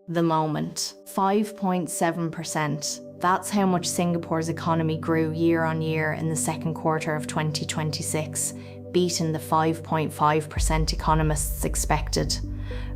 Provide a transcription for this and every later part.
The moment, 5.7%. That's how much Singapore's economy grew year on year in the second quarter of 2026, beating the 5.5% economists expected.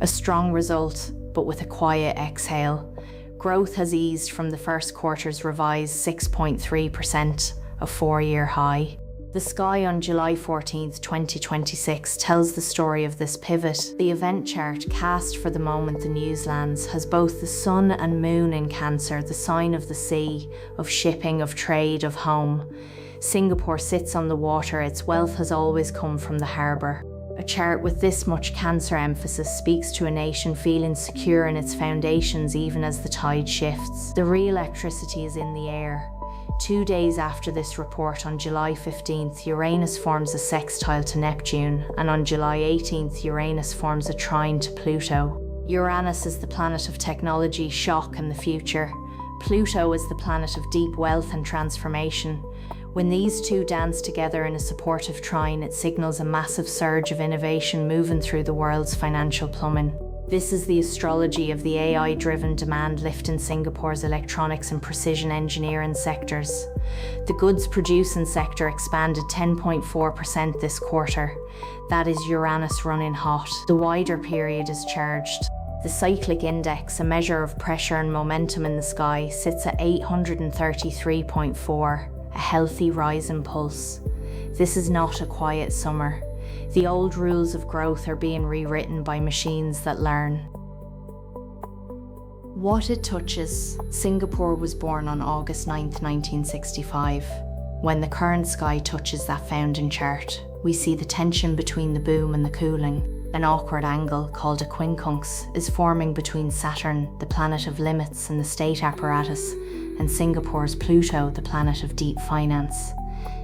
A strong result, but with a quiet exhale. Growth has eased from the first quarter's revised 6.3%, a four-year high. The sky on July 14, 2026 tells the story of this pivot. The event chart cast for the moment the Newslands has both the sun and moon in Cancer, the sign of the sea, of shipping, of trade, of home. Singapore sits on the water, its wealth has always come from the harbour. A chart with this much Cancer emphasis speaks to a nation feeling secure in its foundations even as the tide shifts. The re-electricity is in the air. 2 days after this report, on July 15th, Uranus forms a sextile to Neptune, and on July 18th, Uranus forms a trine to Pluto. Uranus is the planet of technology, shock, and the future. Pluto is the planet of deep wealth and transformation. When these two dance together in a supportive trine, it signals a massive surge of innovation moving through the world's financial plumbing. This is the astrology of the AI-driven demand lift in Singapore's electronics and precision engineering sectors. The goods producing sector expanded 10.4% this quarter. That is Uranus running hot. The wider period is charged. The cyclic index, a measure of pressure and momentum in the sky, sits at 833.4, a healthy rising pulse. This is not a quiet summer. The old rules of growth are being rewritten by machines that learn. What it touches. Singapore was born on August 9, 1965. When the current sky touches that founding chart, we see the tension between the boom and the cooling. An awkward angle, called a quincunx, is forming between Saturn, the planet of limits and the state apparatus, and Singapore's Pluto, the planet of deep finance.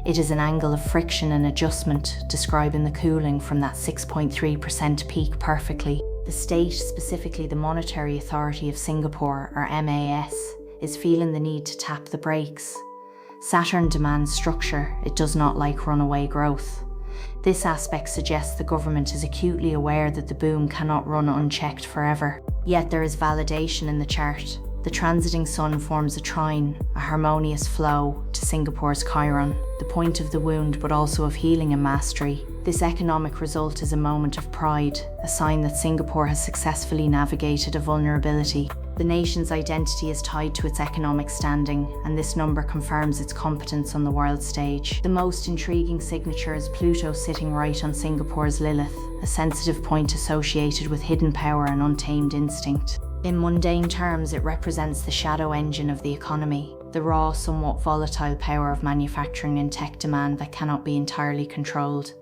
It is an angle of friction and adjustment, describing the cooling from that 6.3% peak perfectly. The state, specifically the Monetary Authority of Singapore, or MAS, is feeling the need to tap the brakes. Saturn demands structure, it does not like runaway growth. This aspect suggests the government is acutely aware that the boom cannot run unchecked forever. Yet there is validation in the chart. The transiting sun forms a trine, a harmonious flow, to Singapore's Chiron, the point of the wound but also of healing and mastery. This economic result is a moment of pride, a sign that Singapore has successfully navigated a vulnerability. The nation's identity is tied to its economic standing, and this number confirms its competence on the world stage. The most intriguing signature is Pluto sitting right on Singapore's Lilith, a sensitive point associated with hidden power and untamed instinct. In mundane terms, it represents the shadow engine of the economy, the raw, somewhat volatile power of manufacturing and tech demand that cannot be entirely controlled.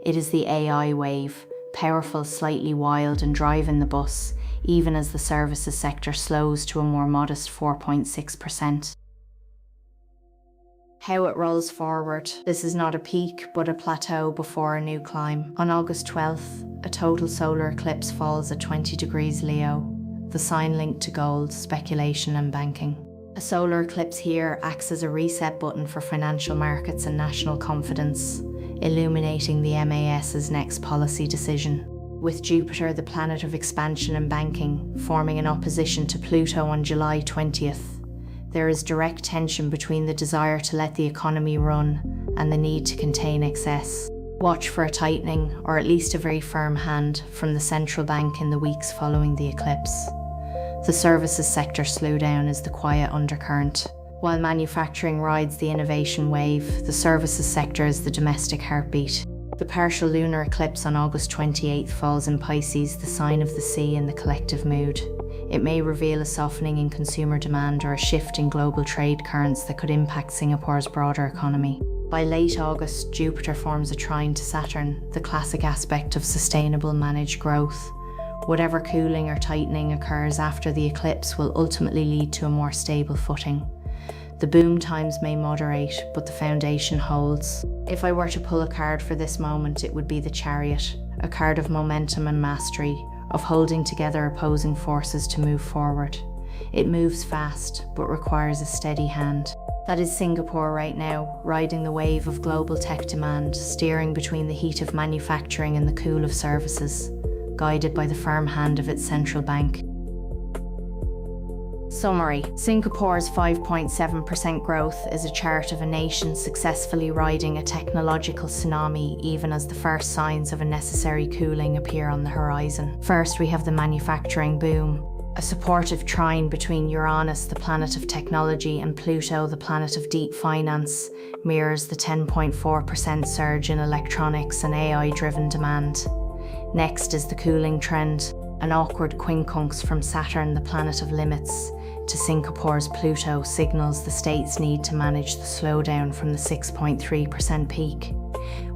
It is the AI wave, powerful, slightly wild, and driving the bus, even as the services sector slows to a more modest 4.6%. How it rolls forward. This is not a peak, but a plateau before a new climb. On August 12th, a total solar eclipse falls at 20 degrees Leo, the sign linked to gold, speculation and banking. A solar eclipse here acts as a reset button for financial markets and national confidence, illuminating the MAS's next policy decision. With Jupiter, the planet of expansion and banking, forming an opposition to Pluto on July 20th, there is direct tension between the desire to let the economy run and the need to contain excess. Watch for a tightening, or at least a very firm hand, from the central bank in the weeks following the eclipse. The services sector slowdown is the quiet undercurrent. While manufacturing rides the innovation wave, the services sector is the domestic heartbeat. The partial lunar eclipse on August 28th falls in Pisces, the sign of the sea and the collective mood. It may reveal a softening in consumer demand or a shift in global trade currents that could impact Singapore's broader economy. By late August, Jupiter forms a trine to Saturn, the classic aspect of sustainable managed growth. Whatever cooling or tightening occurs after the eclipse will ultimately lead to a more stable footing. The boom times may moderate, but the foundation holds. If I were to pull a card for this moment, it would be the Chariot, a card of momentum and mastery, of holding together opposing forces to move forward. It moves fast, but requires a steady hand. That is Singapore right now, riding the wave of global tech demand, steering between the heat of manufacturing and the cool of services, guided by the firm hand of its central bank. Summary: Singapore's 5.7% growth is a chart of a nation successfully riding a technological tsunami even as the first signs of a necessary cooling appear on the horizon. First, we have the manufacturing boom. A supportive trine between Uranus, the planet of technology, and Pluto, the planet of deep finance, mirrors the 10.4% surge in electronics and AI-driven demand. Next is the cooling trend. An awkward quincunx from Saturn, the planet of limits, to Singapore's Pluto signals the state's need to manage the slowdown from the 6.3% peak.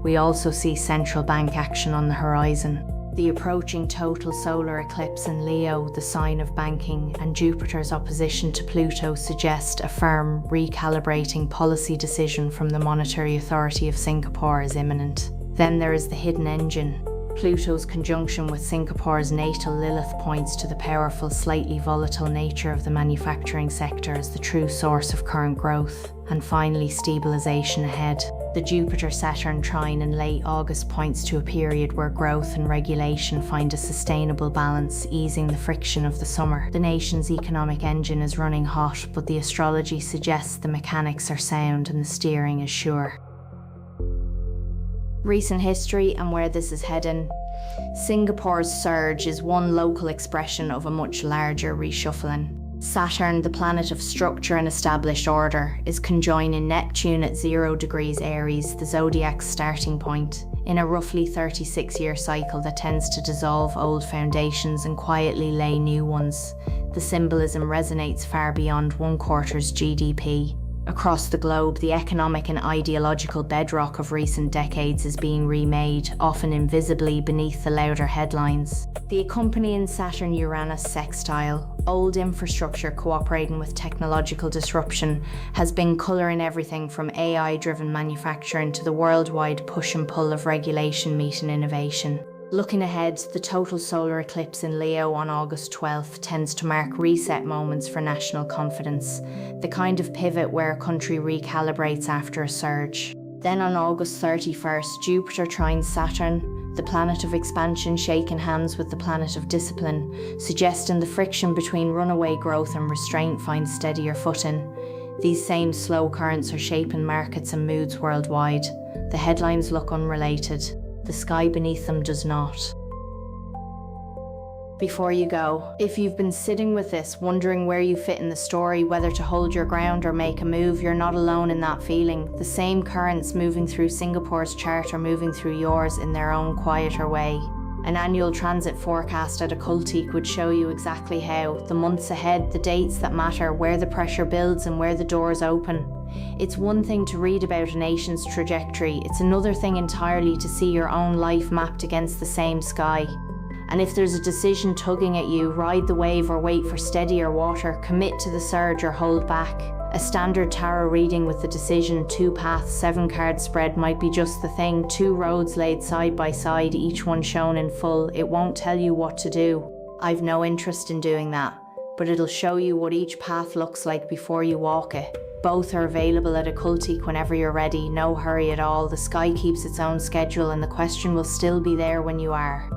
We also see central bank action on the horizon. The approaching total solar eclipse in Leo, the sign of banking, and Jupiter's opposition to Pluto suggest a firm, recalibrating policy decision from the Monetary Authority of Singapore is imminent. Then there is the hidden engine. Pluto's conjunction with Singapore's natal Lilith points to the powerful, slightly volatile nature of the manufacturing sector as the true source of current growth. And finally, stabilisation ahead. The Jupiter-Saturn trine in late August points to a period where growth and regulation find a sustainable balance, easing the friction of the summer. The nation's economic engine is running hot, but the astrology suggests the mechanics are sound and the steering is sure. Recent history and where this is heading. Singapore's surge is one local expression of a much larger reshuffling. Saturn, the planet of structure and established order, is conjoining Neptune at 0 degrees Aries, the zodiac's starting point, in a roughly 36-year cycle that tends to dissolve old foundations and quietly lay new ones. The symbolism resonates far beyond one quarter's GDP. Across the globe, the economic and ideological bedrock of recent decades is being remade, often invisibly beneath the louder headlines. The accompanying Saturn-Uranus sextile, old infrastructure cooperating with technological disruption, has been colouring everything from AI-driven manufacturing to the worldwide push and pull of regulation meeting innovation. Looking ahead, the total solar eclipse in Leo on August 12th tends to mark reset moments for national confidence, the kind of pivot where a country recalibrates after a surge. Then on August 31st, Jupiter trines Saturn, the planet of expansion, shaking hands with the planet of discipline, suggesting the friction between runaway growth and restraint finds steadier footing. These same slow currents are shaping markets and moods worldwide. The headlines look unrelated. The sky beneath them does not. Before you go, if you've been sitting with this, wondering where you fit in the story, whether to hold your ground or make a move, you're not alone in that feeling. The same currents moving through Singapore's chart are moving through yours in their own quieter way. An annual transit forecast at Occultique would show you exactly how, the months ahead, the dates that matter, where the pressure builds and where the doors open. It's one thing to read about a nation's trajectory, it's another thing entirely to see your own life mapped against the same sky. And if there's a decision tugging at you, ride the wave or wait for steadier water, commit to the surge or hold back. A standard tarot reading with the decision 2 paths, 7 card spread might be just the thing, 2 roads laid side by side, each one shown in full. It won't tell you what to do. I've no interest in doing that, but it'll show you what each path looks like before you walk it. Both are available at Occultique whenever you're ready, no hurry at all. The sky keeps its own schedule and the question will still be there when you are.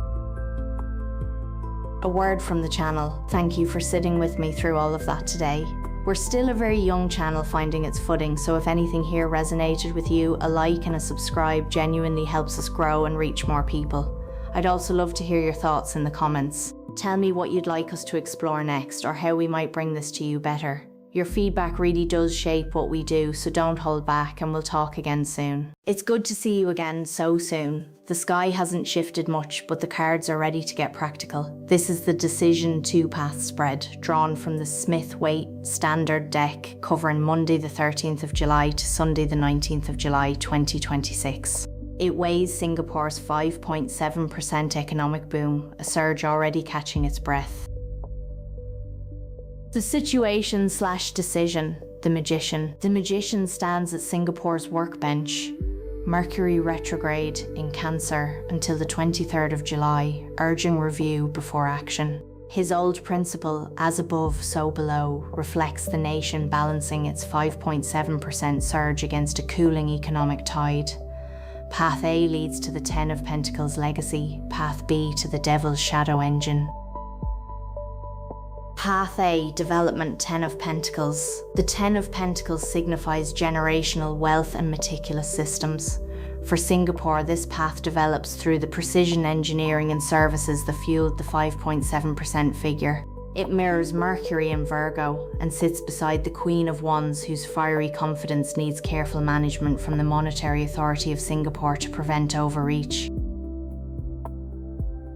A word from the channel. Thank you for sitting with me through all of that today. We're still a very young channel finding its footing, so if anything here resonated with you, a like and a subscribe genuinely helps us grow and reach more people. I'd also love to hear your thoughts in the comments. Tell me what you'd like us to explore next or how we might bring this to you better. Your feedback really does shape what we do, so don't hold back and we'll talk again soon. It's good to see you again so soon. The sky hasn't shifted much, but the cards are ready to get practical. This is the Decision 2-path spread, drawn from the Smith-Waite Standard deck, covering Monday the 13th of July to Sunday the 19th of July 2026. It weighs Singapore's 5.7% economic boom, a surge already catching its breath. The situation/decision, the Magician. The Magician stands at Singapore's workbench. Mercury retrograde in Cancer until the 23rd of July, urging review before action. His old principle, as above, so below, reflects the nation balancing its 5.7% surge against a cooling economic tide. Path A leads to the 10 of Pentacles legacy, Path B to the Devil's shadow engine. Path A, Development 10 of Pentacles. The 10 of Pentacles signifies generational wealth and meticulous systems. For Singapore, this path develops through the precision engineering and services that fueled the 5.7% figure. It mirrors Mercury in Virgo and sits beside the Queen of Wands, whose fiery confidence needs careful management from the Monetary Authority of Singapore to prevent overreach.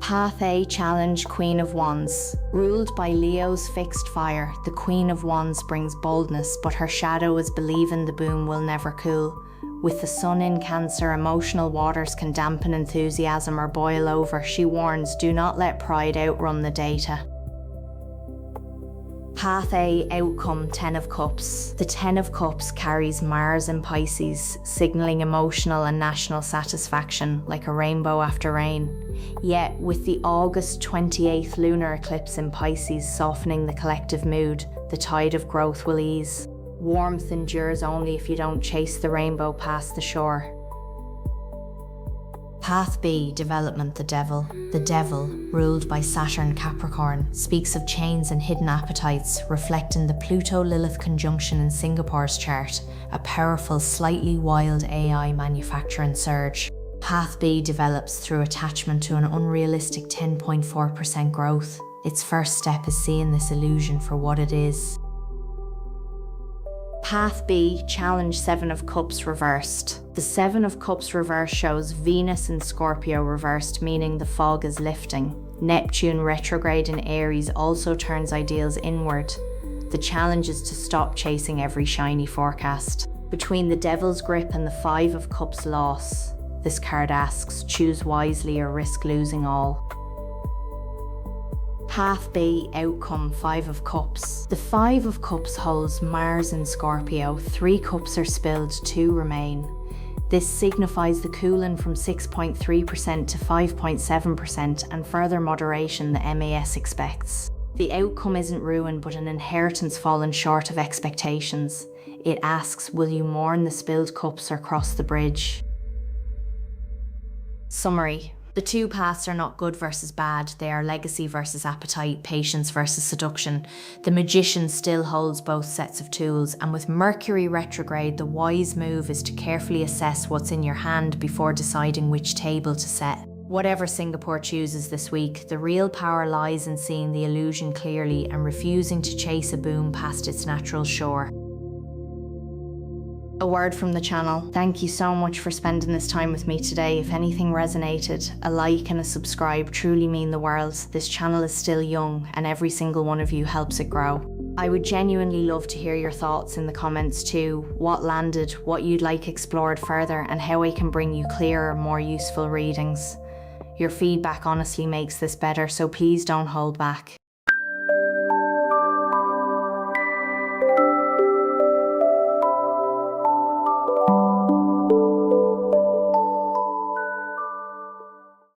Path A, Challenge Queen of Wands. Ruled by Leo's fixed fire, the Queen of Wands brings boldness, but her shadow is believing the boom will never cool. With the sun in Cancer, emotional waters can dampen enthusiasm or boil over. She warns, do not let pride outrun the data. Path A, Outcome 10 of Cups. The 10 of Cups carries Mars in Pisces, signalling emotional and national satisfaction, like a rainbow after rain. Yet, with the August 28th lunar eclipse in Pisces softening the collective mood, the tide of growth will ease. Warmth endures only if you don't chase the rainbow past the shore. Path B, Development the Devil. The Devil, ruled by Saturn Capricorn, speaks of chains and hidden appetites, reflecting the Pluto-Lilith conjunction in Singapore's chart, a powerful, slightly wild AI manufacturing surge. Path B develops through attachment to an unrealistic 10.4% growth. Its first step is seeing this illusion for what it is. Path B, Challenge 7 of Cups reversed. The 7 of Cups reversed shows Venus in Scorpio reversed, meaning the fog is lifting. Neptune retrograde in Aries also turns ideals inward. The challenge is to stop chasing every shiny forecast. Between the Devil's grip and the 5 of Cups loss, this card asks, choose wisely or risk losing all. Path B, Outcome 5 of Cups. The 5 of Cups holds Mars in Scorpio. 3 cups are spilled, 2 remain. This signifies the cooling from 6.3% to 5.7% and further moderation the MAS expects. The outcome isn't ruin, but an inheritance fallen short of expectations. It asks, will you mourn the spilled cups or cross the bridge? Summary. The two paths are not good versus bad, they are legacy versus appetite, patience versus seduction. The magician still holds both sets of tools, and with Mercury retrograde, the wise move is to carefully assess what's in your hand before deciding which table to set. Whatever Singapore chooses this week, the real power lies in seeing the illusion clearly and refusing to chase a boom past its natural shore. A word from the channel. Thank you so much for spending this time with me today. If anything resonated, a like and a subscribe truly mean the world. This channel is still young and every single one of you helps it grow. I would genuinely love to hear your thoughts in the comments too. What landed, what you'd like explored further, and how I can bring you clearer, more useful readings. Your feedback honestly makes this better, so please don't hold back.